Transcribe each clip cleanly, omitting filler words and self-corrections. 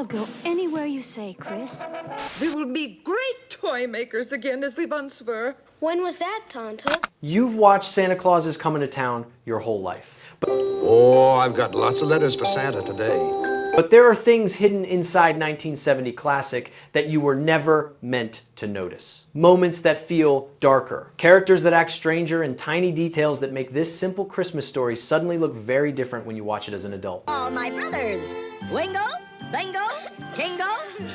I'll go anywhere you say, Kris. We will be great toy makers again as we once were. When was that, Tanta? You've watched Santa Claus Is Comin to Town your whole life. Oh, I've got lots of letters for Santa today. But there are things hidden inside 1970 classic that you were never meant to notice. Moments that feel darker, characters that act stranger, and tiny details that make this simple Christmas story suddenly look very different when you watch it as an adult. All my brothers. Wingo, Bingo, Jingle,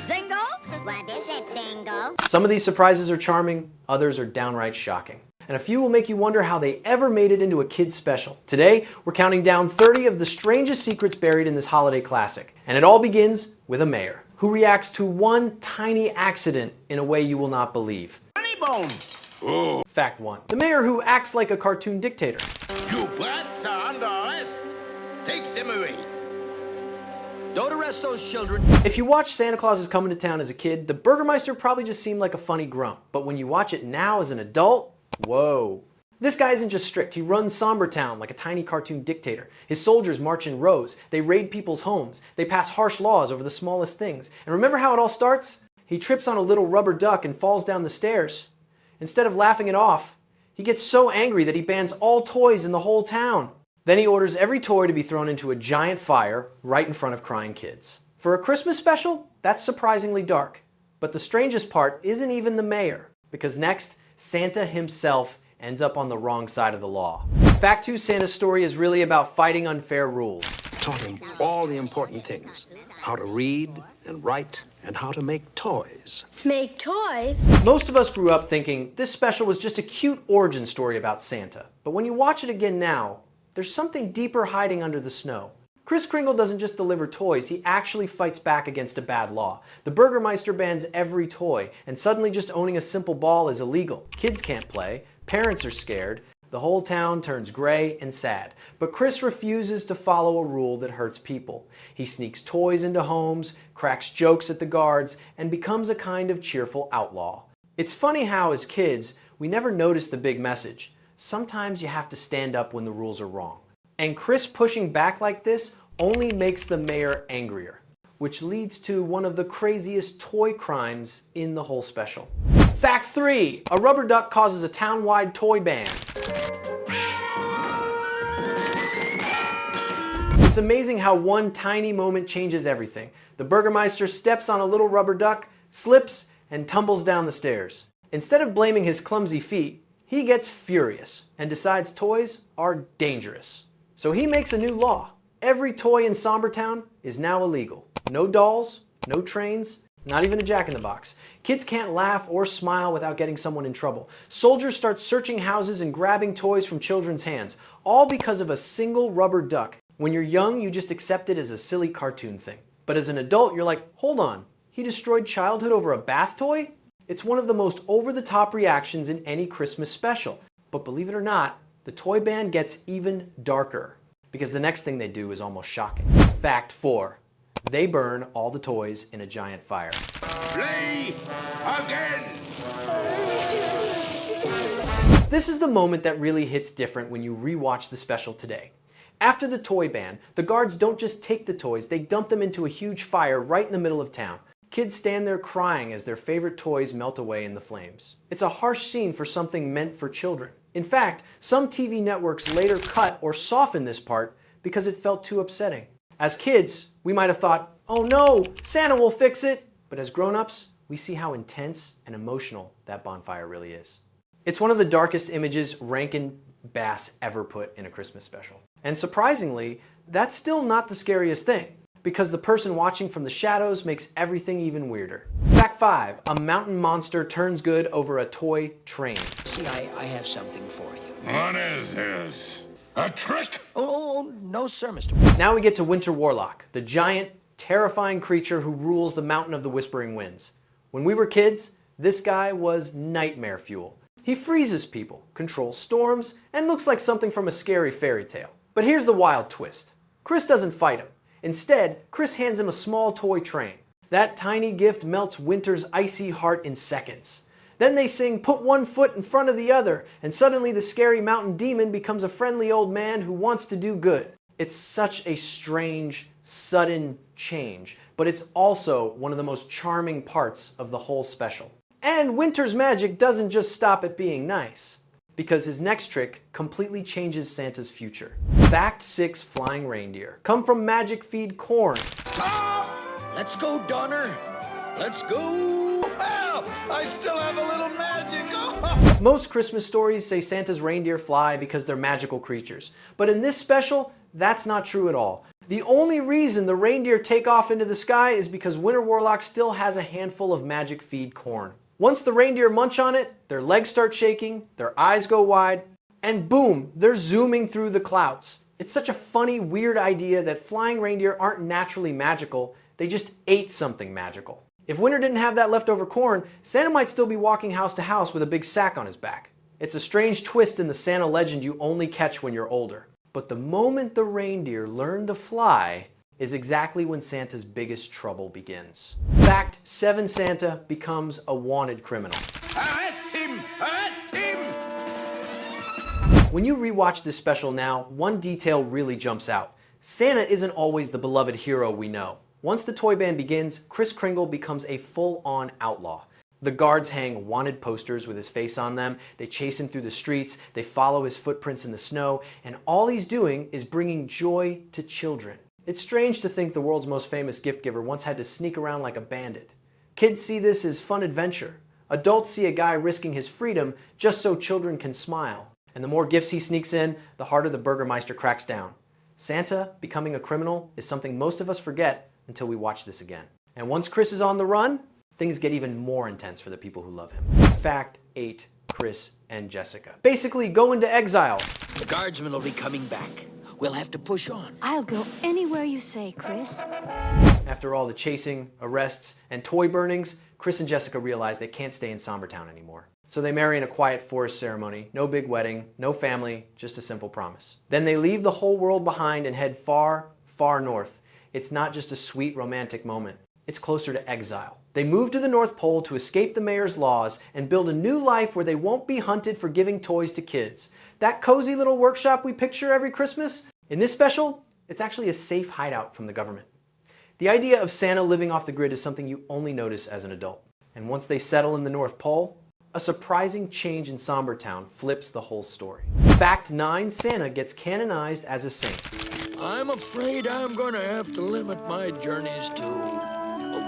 Zingo. What is it, Bingo? Some of these surprises are charming, others are downright shocking. And a few will make you wonder how they ever made it into a kid's special. Today, we're counting down 30 of the strangest secrets buried in this holiday classic. And it all begins with a mayor, who reacts to one tiny accident in a way you will not believe. Honey bone. Oh. Fact 1. The mayor who acts like a cartoon dictator. You brats are under arrest. Take them away. Don't arrest those children. If you watched Santa Claus Is Comin to Town as a kid, the Burgermeister probably just seemed like a funny grump. But when you watch it now as an adult, whoa. This guy isn't just strict, he runs somber town like a tiny cartoon dictator. His soldiers march in rows, they raid people's homes, they pass harsh laws over the smallest things. And remember how it all starts? He trips on a little rubber duck and falls down the stairs. Instead of laughing it off, he gets so angry that he bans all toys in the whole town. Then he orders every toy to be thrown into a giant fire right in front of crying kids. For a Christmas special, that's surprisingly dark. But the strangest part isn't even the mayor, because next, Santa himself ends up on the wrong side of the law. Fact 2, Santa's story is really about fighting unfair rules. Taught him all the important things. How to read and write and how to make toys. Make toys? Most of us grew up thinking this special was just a cute origin story about Santa. But when you watch it again now, there's something deeper hiding under the snow. Kris Kringle doesn't just deliver toys, he actually fights back against a bad law. The Burgermeister bans every toy, and suddenly just owning a simple ball is illegal. Kids can't play, parents are scared, the whole town turns gray and sad. But Kris refuses to follow a rule that hurts people. He sneaks toys into homes, cracks jokes at the guards, and becomes a kind of cheerful outlaw. It's funny how, as kids, we never notice the big message. Sometimes you have to stand up when the rules are wrong. And Kris pushing back like this only makes the mayor angrier, which leads to one of the craziest toy crimes in the whole special. Fact 3, a rubber duck causes a town-wide toy ban. It's amazing how one tiny moment changes everything. The Burgermeister steps on a little rubber duck, slips, and tumbles down the stairs. Instead of blaming his clumsy feet, he gets furious and decides toys are dangerous. So he makes a new law. Every toy in Sombertown is now illegal. No dolls, no trains, not even a jack-in-the-box. Kids can't laugh or smile without getting someone in trouble. Soldiers start searching houses and grabbing toys from children's hands, all because of a single rubber duck. When you're young, you just accept it as a silly cartoon thing. But as an adult, you're like, hold on, he destroyed childhood over a bath toy? It's one of the most over-the-top reactions in any Christmas special. But believe it or not, the toy ban gets even darker, because the next thing they do is almost shocking. Fact 4. They burn all the toys in a giant fire. Play again. This is the moment that really hits different when you rewatch the special today. After the toy ban, the guards don't just take the toys, they dump them into a huge fire right in the middle of town. Kids stand there crying as their favorite toys melt away in the flames. It's a harsh scene for something meant for children. In fact, some TV networks later cut or softened this part because it felt too upsetting. As kids, we might have thought, oh no, Santa will fix it. But as grown-ups, we see how intense and emotional that bonfire really is. It's one of the darkest images Rankin Bass ever put in a Christmas special. And surprisingly, that's still not the scariest thing, because the person watching from the shadows makes everything even weirder. Fact 5, a mountain monster turns good over a toy train. See, I have something for you. What is this? A trick? Oh, no, sir, Mr. Now we get to Winter Warlock, the giant, terrifying creature who rules the Mountain of the Whispering Winds. When we were kids, this guy was nightmare fuel. He freezes people, controls storms, and looks like something from a scary fairy tale. But here's the wild twist. Kris doesn't fight him. Instead, Kris hands him a small toy train. That tiny gift melts Winter's icy heart in seconds. Then they sing, "Put one foot in front of the other," and suddenly the scary mountain demon becomes a friendly old man who wants to do good. It's such a strange, sudden change, but it's also one of the most charming parts of the whole special. And Winter's magic doesn't just stop at being nice, because his next trick completely changes Santa's future. Fact 6 flying reindeer come from magic feed corn. Let's go, Donner. Let's go. Well, I still have a little magic. Most Christmas stories say Santa's reindeer fly because they're magical creatures. But in this special, that's not true at all. The only reason the reindeer take off into the sky is because Winter Warlock still has a handful of magic feed corn. Once the reindeer munch on it, their legs start shaking, their eyes go wide, and boom, they're zooming through the clouds. It's such a funny, weird idea that flying reindeer aren't naturally magical, they just ate something magical. If Winter didn't have that leftover corn, Santa might still be walking house to house with a big sack on his back. It's a strange twist in the Santa legend you only catch when you're older. But the moment the reindeer learn to fly is exactly when Santa's biggest trouble begins. Fact 7 Santa becomes a wanted criminal. Arrest him! Arrest him! When you rewatch this special now, one detail really jumps out. Santa isn't always the beloved hero we know. Once the toy band begins, Kris Kringle becomes a full-on outlaw. The guards hang wanted posters with his face on them, they chase him through the streets, they follow his footprints in the snow, and all he's doing is bringing joy to children. It's strange to think the world's most famous gift giver once had to sneak around like a bandit. Kids see this as fun adventure. Adults see a guy risking his freedom just so children can smile. And the more gifts he sneaks in, the harder the Burgermeister cracks down. Santa becoming a criminal is something most of us forget until we watch this again. And once Kris is on the run, things get even more intense for the people who love him. Fact 8, Kris and Jessica basically go into exile. The guardsmen will be coming back. We'll have to push on. I'll go anywhere you say, Kris. After all the chasing, arrests, and toy burnings, Kris and Jessica realize they can't stay in Sombertown anymore. So they marry in a quiet forest ceremony, no big wedding, no family, just a simple promise. Then they leave the whole world behind and head far, far north. It's not just a sweet romantic moment. It's closer to exile. They move to the North Pole to escape the mayor's laws and build a new life where they won't be hunted for giving toys to kids. That cozy little workshop we picture every Christmas, in this special, it's actually a safe hideout from the government. The idea of Santa living off the grid is something you only notice as an adult. And once they settle in the North Pole, a surprising change in Sombertown flips the whole story. Fact 9, Santa gets canonized as a saint. I'm afraid I'm gonna have to limit my journeys to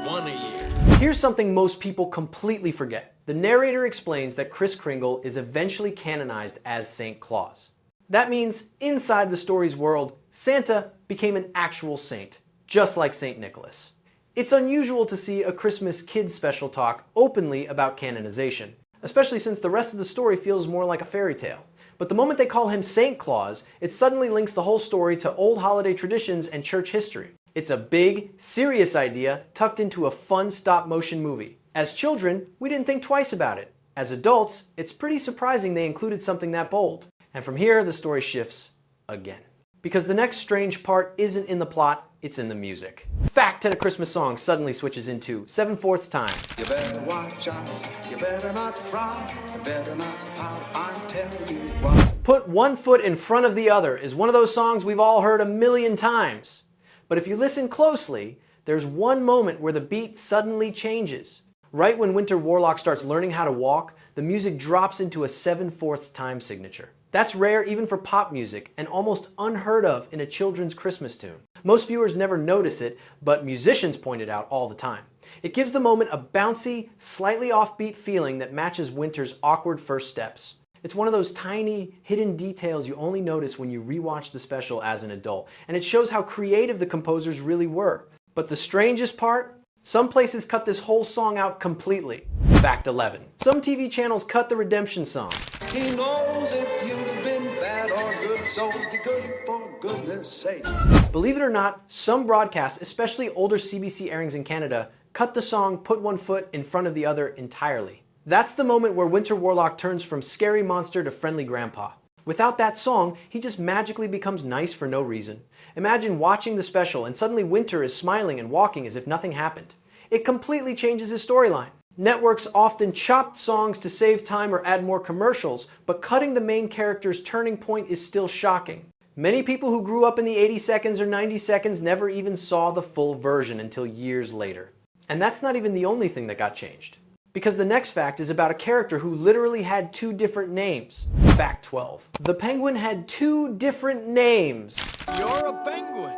one a year. Here's something most people completely forget. The narrator explains that Kris Kringle is eventually canonized as St. Claus. That means inside the story's world, Santa became an actual saint, just like St. Nicholas. It's unusual to see a Christmas kids special talk openly about canonization, especially since the rest of the story feels more like a fairy tale. But the moment they call him St. Claus, it suddenly links the whole story to old holiday traditions and church history. It's a big, serious idea tucked into a fun stop-motion movie. As children, we didn't think twice about it. As adults, it's pretty surprising they included something that bold. And from here, the story shifts again. Because the next strange part isn't in the plot, it's in the music. Fact 10 a Christmas song suddenly switches into 7/4 time. You better watch out, you better not cry, you better not pout, I'm telling you what. Put one foot in front of the other is one of those songs we've all heard a million times. But if you listen closely, there's one moment where the beat suddenly changes. Right when Winter Warlock starts learning how to walk, the music drops into a 7/4 time signature. That's rare even for pop music and almost unheard of in a children's Christmas tune. Most viewers never notice it, but musicians point it out all the time. It gives the moment a bouncy, slightly offbeat feeling that matches Winter's awkward first steps. It's one of those tiny, hidden details you only notice when you rewatch the special as an adult, and it shows how creative the composers really were. But the strangest part? Some places cut this whole song out completely. Fact 11. Some TV channels cut the redemption song. He knows if you've been bad or good, so be good for goodness sake. Believe it or not, some broadcasts, especially older CBC airings in Canada, cut the song Put One Foot in Front of the Other entirely. That's the moment where Winter Warlock turns from scary monster to friendly grandpa. Without that song, he just magically becomes nice for no reason. Imagine watching the special and suddenly Winter is smiling and walking as if nothing happened. It completely changes his storyline. Networks often chopped songs to save time or add more commercials, but cutting the main character's turning point is still shocking. Many people who grew up in the 80 seconds or 90 seconds never even saw the full version until years later. And that's not even the only thing that got changed. Because the next fact is about a character who literally had 2 different names. Fact 12. The penguin had 2 different names. You're a penguin.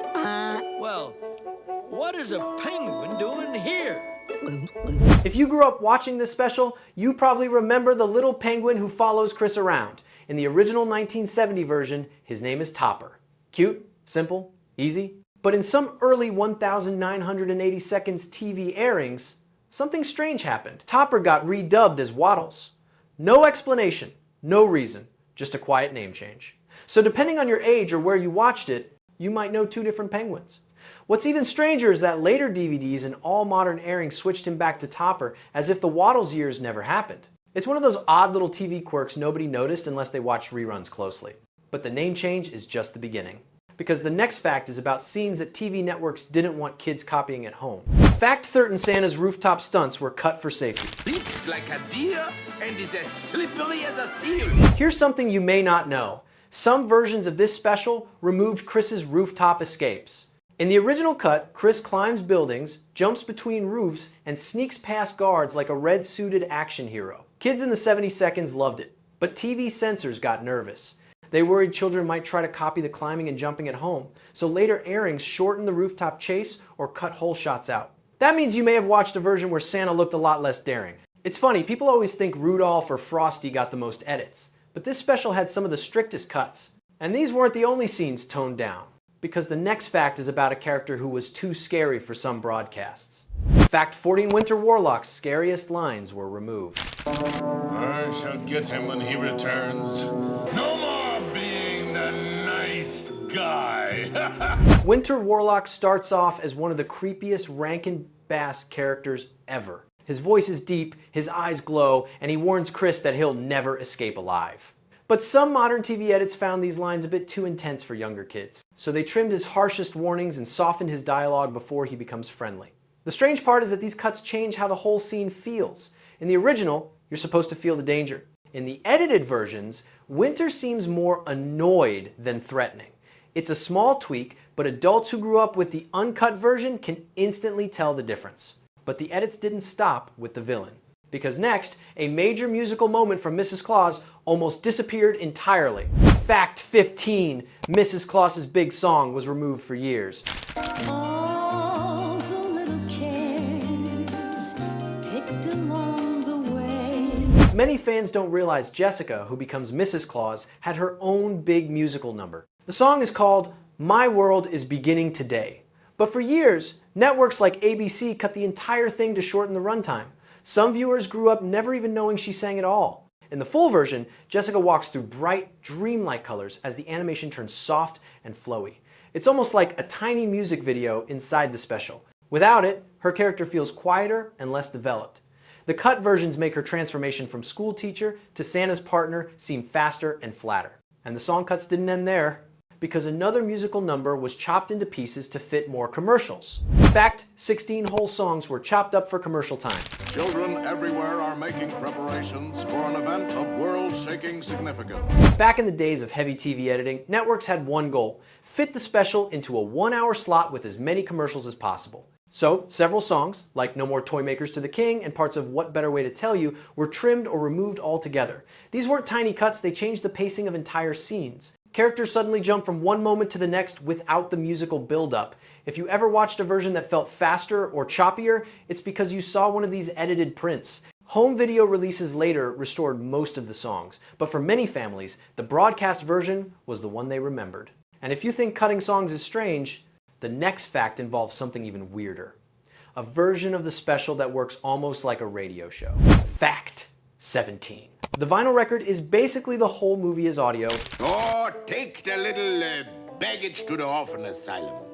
Well, what is a penguin doing here? If you grew up watching this special, you probably remember the little penguin who follows Kris around. In the original 1970 version, his name is Topper. Cute, simple, easy. But in some early 1980 seconds TV airings, something strange happened. Topper got redubbed as Waddles. No explanation, no reason, just a quiet name change. So depending on your age or where you watched it, you might know 2 different penguins. What's even stranger is that later DVDs and all modern airings switched him back to Topper as if the Waddles years never happened. It's one of those odd little TV quirks nobody noticed unless they watched reruns closely. But the name change is just the beginning. Because the next fact is about scenes that TV networks didn't want kids copying at home. Fact 13: Santa's rooftop stunts were cut for safety. Leaps like a deer and is as slippery as a seal. Here's something you may not know. Some versions of this special removed Kris's rooftop escapes. In the original cut, Kris climbs buildings, jumps between roofs, and sneaks past guards like a red-suited action hero. Kids in the 70 seconds loved it, but TV censors got nervous. They worried children might try to copy the climbing and jumping at home, so later airings shortened the rooftop chase or cut whole shots out. That means you may have watched a version where Santa looked a lot less daring. It's funny, people always think Rudolph or Frosty got the most edits, but this special had some of the strictest cuts. And these weren't the only scenes toned down, because the next fact is about a character who was too scary for some broadcasts. Fact 14: Winter Warlock's scariest lines were removed. I shall get him when he returns. No more being the nice guy. Winter Warlock starts off as one of the creepiest Rankin Bass characters ever. His voice is deep, his eyes glow, and he warns Kris that he'll never escape alive. But some modern TV edits found these lines a bit too intense for younger kids, so they trimmed his harshest warnings and softened his dialogue before he becomes friendly. The strange part is that these cuts change how the whole scene feels. In the original, you're supposed to feel the danger. In the edited versions, Winter seems more annoyed than threatening. It's a small tweak, but adults who grew up with the uncut version can instantly tell the difference. But the edits didn't stop with the villain. Because next, a major musical moment from Mrs. Claus almost disappeared entirely. Fact 15: Mrs. Claus's big song was removed for years. All the little cares picked along the way. Many fans don't realize Jessica, who becomes Mrs. Claus, had her own big musical number. The song is called My World is Beginning Today. But for years, networks like ABC cut the entire thing to shorten the runtime. Some viewers grew up never even knowing she sang at all. In the full version, Jessica walks through bright, dreamlike colors as the animation turns soft and flowy. It's almost like a tiny music video inside the special. Without it, her character feels quieter and less developed. The cut versions make her transformation from school teacher to Santa's partner seem faster and flatter. And the song cuts didn't end there, because another musical number was chopped into pieces to fit more commercials. In fact, 16 whole songs were chopped up for commercial time. Children everywhere are making preparations for an event of world-shaking significance. Back in the days of heavy TV editing, networks had one goal: fit the special into a 1-hour slot with as many commercials as possible. So, several songs, like No More Toy Makers to the King and parts of What Better Way to Tell You, were trimmed or removed altogether. These weren't tiny cuts, they changed the pacing of entire scenes. Characters suddenly jump from one moment to the next without the musical build-up. If you ever watched a version that felt faster or choppier, it's because you saw one of these edited prints. Home video releases later restored most of the songs, but for many families, the broadcast version was the one they remembered. And if you think cutting songs is strange, the next fact involves something even weirder. A version of the special that works almost like a radio show. Fact 17. The vinyl record is basically the whole movie as audio. Oh, take the little baggage to the orphan asylum.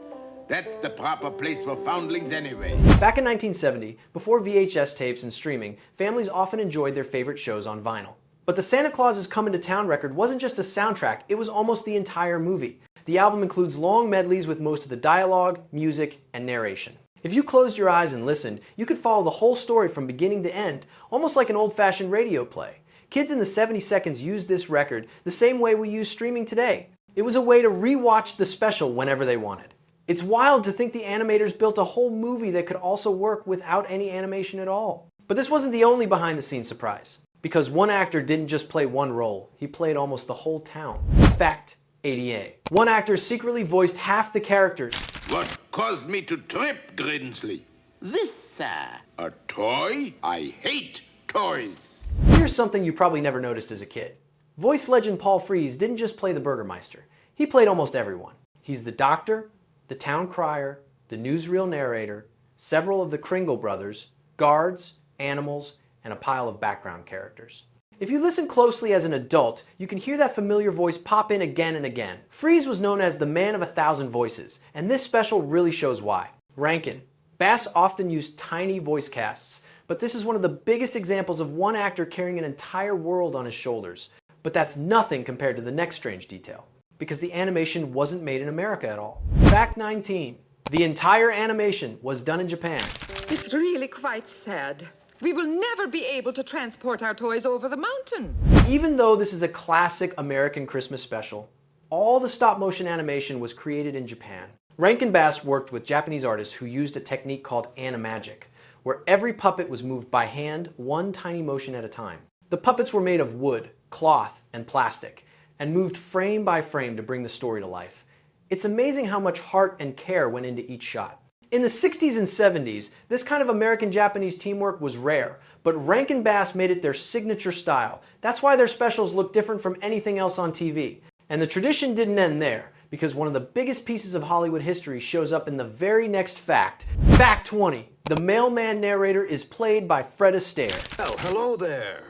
That's the proper place for foundlings anyway. Back in 1970, before VHS tapes and streaming, families often enjoyed their favorite shows on vinyl. But the Santa Claus Is Comin to Town record wasn't just a soundtrack, it was almost the entire movie. The album includes long medleys with most of the dialogue, music, and narration. If you closed your eyes and listened, you could follow the whole story from beginning to end, almost like an old-fashioned radio play. Kids in the 70 seconds used this record the same way we use streaming today. It was a way to re-watch the special whenever they wanted. It's wild to think the animators built a whole movie that could also work without any animation at all. But this wasn't the only behind-the-scenes surprise, because one actor didn't just play one role, he played almost the whole town. Fact 88. One actor secretly voiced half the characters. What caused me to trip, Grinsley? This, sir. A toy? I hate toys. Here's something you probably never noticed as a kid. Voice legend Paul Frees didn't just play the Burgermeister. He played almost everyone. He's the doctor, the town crier, the newsreel narrator, several of the Kringle brothers, guards, animals, and a pile of background characters. If you listen closely as an adult, you can hear that familiar voice pop in again and again. Frees was known as the man of 1,000 voices, and this special really shows why. Rankin. Bass often used tiny voice casts, but this is one of the biggest examples of one actor carrying an entire world on his shoulders. But that's nothing compared to the next strange detail, because the animation wasn't made in America at all. Fact 19. The entire animation was done in Japan. It's really quite sad. We will never be able to transport our toys over the mountain. Even though this is a classic American Christmas special, all the stop-motion animation was created in Japan. Rankin Bass worked with Japanese artists who used a technique called animagic, where every puppet was moved by hand, one tiny motion at a time. The puppets were made of wood, cloth, and plastic, and moved frame by frame to bring the story to life. It's amazing how much heart and care went into each shot. In the 60s and 70s, this kind of American-Japanese teamwork was rare, but Rankin Bass made it their signature style. That's why their specials look different from anything else on TV. And the tradition didn't end there, because one of the biggest pieces of Hollywood history shows up in the very next fact. Fact 20. The mailman narrator is played by Fred Astaire. Oh, hello there.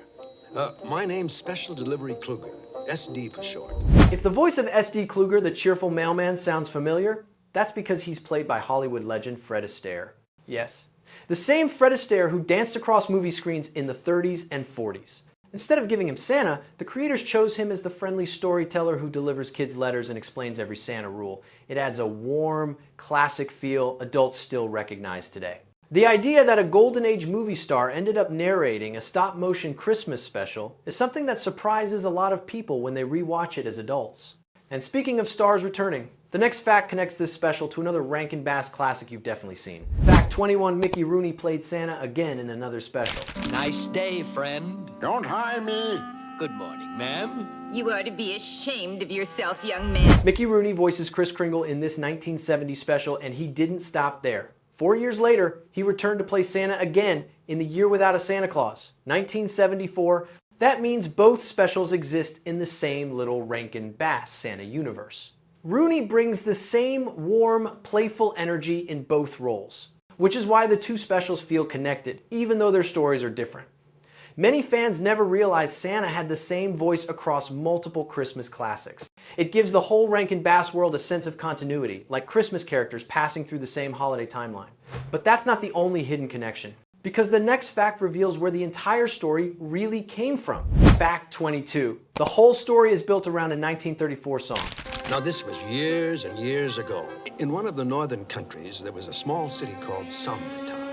My name's Special Delivery Kluger, SD for short. If the voice of SD Kluger, the cheerful mailman, sounds familiar, that's because he's played by Hollywood legend Fred Astaire. Yes, the same Fred Astaire who danced across movie screens in the 30s and 40s. Instead of giving him Santa, the creators chose him as the friendly storyteller who delivers kids letters and explains every Santa rule. It adds a warm, classic feel adults still recognize today. The idea that a Golden Age movie star ended up narrating a stop-motion Christmas special is something that surprises a lot of people when they re-watch it as adults. And speaking of stars returning, the next fact connects this special to another Rankin Bass classic you've definitely seen. Fact 21, Mickey Rooney played Santa again in another special. Nice day, friend. Don't hire me. Good morning, ma'am. You ought to be ashamed of yourself, young man. Mickey Rooney voices Kris Kringle in this 1970 special, and he didn't stop there. 4 years later, he returned to play Santa again in The Year Without a Santa Claus, 1974. That means both specials exist in the same little Rankin Bass Santa universe. Rooney brings the same warm, playful energy in both roles, which is why the two specials feel connected, even though their stories are different. Many fans never realized Santa had the same voice across multiple Christmas classics. It gives the whole Rankin Bass world a sense of continuity, like Christmas characters passing through the same holiday timeline. But that's not the only hidden connection, because the next fact reveals where the entire story really came from. Fact 22. The whole story is built around a 1934 song. Now, this was years and years ago. In one of the northern countries, there was a small city called Sombertown.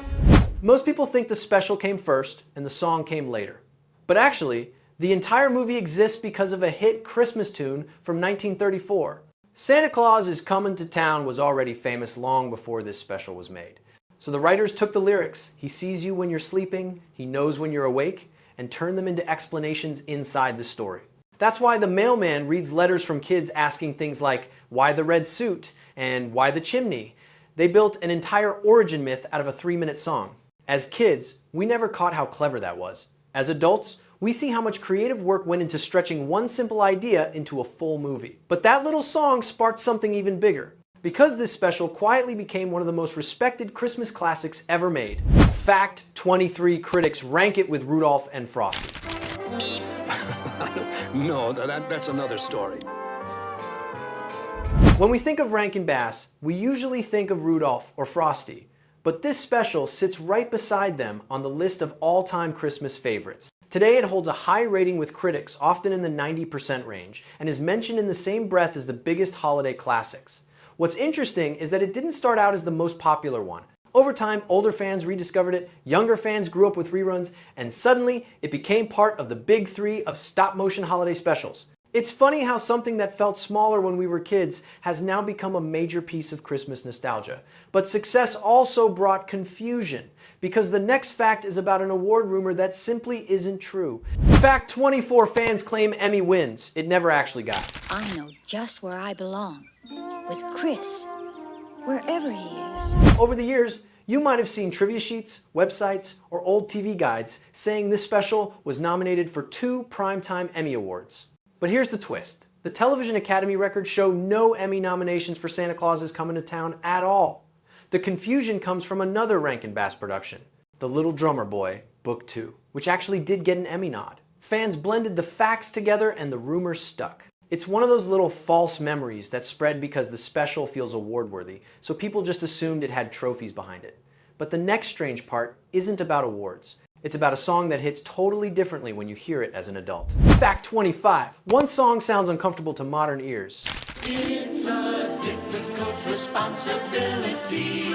Most people think the special came first and the song came later. But actually, the entire movie exists because of a hit Christmas tune from 1934. Santa Claus Is Comin to Town was already famous long before this special was made. So the writers took the lyrics, "He sees you when you're sleeping, he knows when you're awake," and turned them into explanations inside the story. That's why the mailman reads letters from kids asking things like, "Why the red suit?" and "Why the chimney?" They built an entire origin myth out of a 3-minute song. As kids, we never caught how clever that was. As adults, we see how much creative work went into stretching one simple idea into a full movie. But that little song sparked something even bigger, because this special quietly became one of the most respected Christmas classics ever made. Fact 23, critics rank it with Rudolph and Frosty. No, that's another story. When we think of Rankin Bass, we usually think of Rudolph or Frosty. But this special sits right beside them on the list of all-time Christmas favorites. Today it holds a high rating with critics, often in the 90% range, and is mentioned in the same breath as the biggest holiday classics. What's interesting is that it didn't start out as the most popular one. Over time, older fans rediscovered it, younger fans grew up with reruns, and suddenly it became part of the big three of stop-motion holiday specials. It's funny how something that felt smaller when we were kids has now become a major piece of Christmas nostalgia. But success also brought confusion, because the next fact is about an award rumor that simply isn't true. Fact 24 fans claim Emmy wins. It never actually got. I know just where I belong. With Kris. Wherever he is. Over the years, you might have seen trivia sheets, websites, or old TV guides saying this special was nominated for 2 Primetime Emmy Awards. But here's the twist. The Television Academy records show no Emmy nominations for Santa Claus Is Comin to Town at all. The confusion comes from another Rankin Bass production, The Little Drummer Boy, Book 2, which actually did get an Emmy nod. Fans blended the facts together and the rumors stuck. It's one of those little false memories that spread because the special feels award-worthy, so people just assumed it had trophies behind it. But the next strange part isn't about awards. It's about a song that hits totally differently when you hear it as an adult. Fact 25. One song sounds uncomfortable to modern ears. It's a difficult responsibility.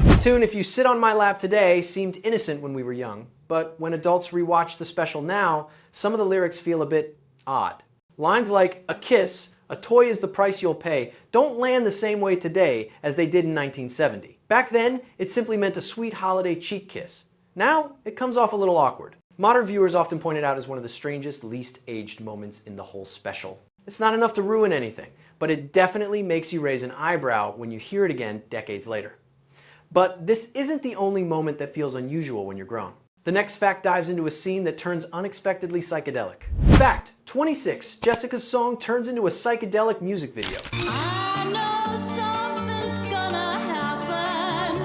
The tune If You Sit on My Lap Today seemed innocent when we were young, but when adults rewatch the special now, some of the lyrics feel a bit odd. Lines like, "A kiss, a toy is the price you'll pay," don't land the same way today as they did in 1970. Back then, it simply meant a sweet holiday cheek kiss. Now, it comes off a little awkward. Modern viewers often point it out as one of the strangest, least aged moments in the whole special. It's not enough to ruin anything, but it definitely makes you raise an eyebrow when you hear it again decades later. But this isn't the only moment that feels unusual when you're grown. The next fact dives into a scene that turns unexpectedly psychedelic. Fact 26. Jessica's song turns into a psychedelic music video. I know something's gonna happen,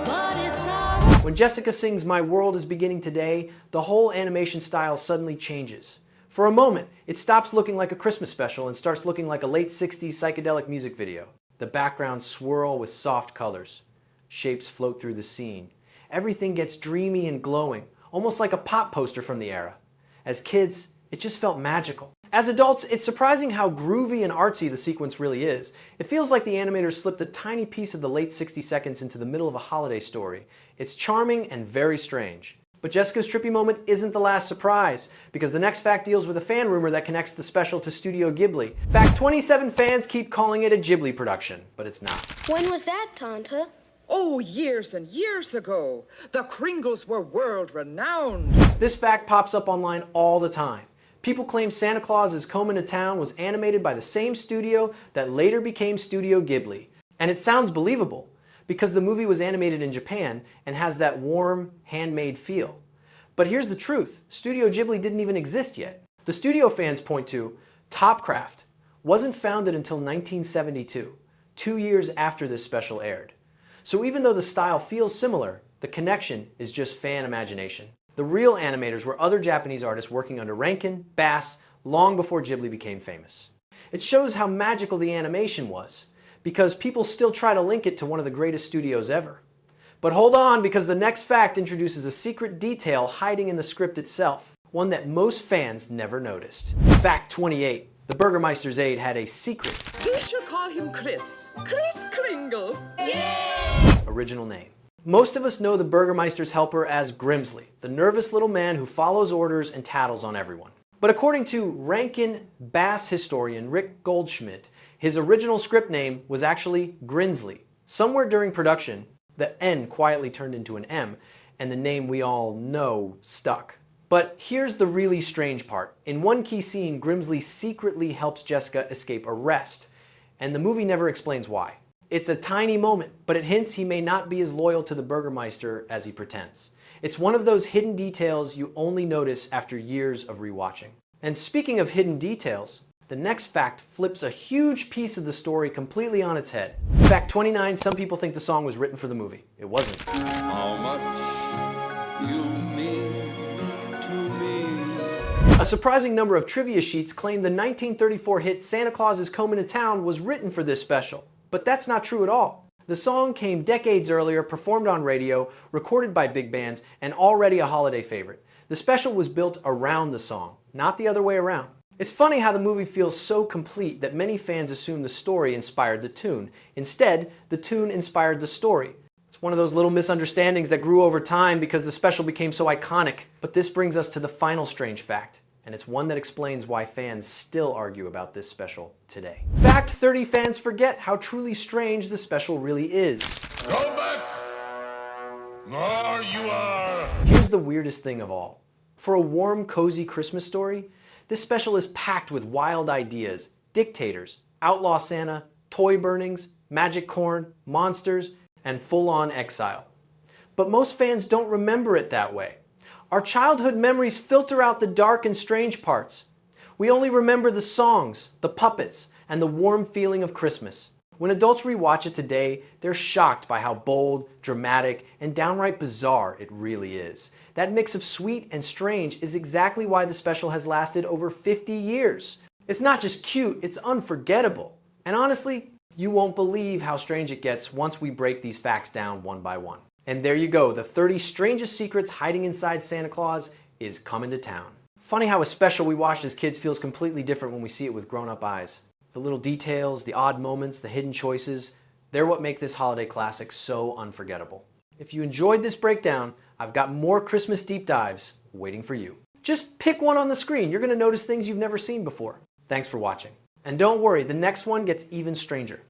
but it's out. When Jessica sings "My World is Beginning Today," the whole animation style suddenly changes. For a moment, it stops looking like a Christmas special and starts looking like a late 60s psychedelic music video. The backgrounds swirl with soft colors. Shapes float through the scene. Everything gets dreamy and glowing, almost like a pop poster from the era. As kids, it just felt magical. As adults, it's surprising how groovy and artsy the sequence really is. It feels like the animators slipped a tiny piece of the late 60 seconds into the middle of a holiday story. It's charming and very strange. But Jessica's trippy moment isn't the last surprise, because the next fact deals with a fan rumor that connects the special to Studio Ghibli. Fact 27 fans keep calling it a Ghibli production, but it's not. When was that, Tanta? Oh, years and years ago. The Kringles were world-renowned. This fact pops up online all the time. People claim Santa Claus Is Comin to Town was animated by the same studio that later became Studio Ghibli. And it sounds believable, because the movie was animated in Japan and has that warm, handmade feel. But here's the truth. Studio Ghibli didn't even exist yet. The studio fans point to Topcraft wasn't founded until 1972, 2 years after this special aired. So even though the style feels similar, the connection is just fan imagination. The real animators were other Japanese artists working under Rankin, Bass, long before Ghibli became famous. It shows how magical the animation was, because people still try to link it to one of the greatest studios ever. But hold on, because the next fact introduces a secret detail hiding in the script itself, one that most fans never noticed. Fact 28. The Burgermeister's aide had a secret. You should call him Kris. Kris Kringle. Original name. Most of us know the Burgermeister's helper as Grimsley, the nervous little man who follows orders and tattles on everyone. But according to Rankin Bass historian Rick Goldschmidt, his original script name was actually Grinsley. Somewhere during production, the N quietly turned into an M, and the name we all know stuck. But here's the really strange part. In one key scene, Grimsley secretly helps Jessica escape arrest, and the movie never explains why. It's a tiny moment, but it hints he may not be as loyal to the Burgermeister as he pretends. It's one of those hidden details you only notice after years of rewatching. And speaking of hidden details, the next fact flips a huge piece of the story completely on its head. Fact 29, some people think the song was written for the movie. It wasn't. How much you mean to me. A surprising number of trivia sheets claim the 1934 hit Santa Claus Is Comin to Town was written for this special. But that's not true at all. The song came decades earlier, performed on radio, recorded by big bands, and already a holiday favorite. The special was built around the song, not the other way around. It's funny how the movie feels so complete that many fans assume the story inspired the tune. Instead, the tune inspired the story. It's one of those little misunderstandings that grew over time because the special became so iconic. But this brings us to the final strange fact. and it's one that explains why fans still argue about this special today. Fact 30 fans forget how truly strange the special really is. Go back! More you are! Here's the weirdest thing of all. For a warm, cozy Christmas story, this special is packed with wild ideas, dictators, outlaw Santa, toy burnings, magic corn, monsters, and full-on exile. But most fans don't remember it that way. Our childhood memories filter out the dark and strange parts. We only remember the songs, the puppets, and the warm feeling of Christmas. When adults rewatch it today, they're shocked by how bold, dramatic, and downright bizarre it really is. That mix of sweet and strange is exactly why the special has lasted over 50 years. It's not just cute, it's unforgettable. And honestly, you won't believe how strange it gets once we break these facts down one by one. And there you go, the 30 strangest secrets hiding inside Santa Claus is coming to town. Funny how a special we watched as kids feels completely different when we see it with grown-up eyes. The little details, the odd moments, the hidden choices, they're what make this holiday classic so unforgettable. If you enjoyed this breakdown, I've got more Christmas deep dives waiting for you. Just pick one on the screen, you're going to notice things you've never seen before. Thanks for watching. And don't worry, the next one gets even stranger.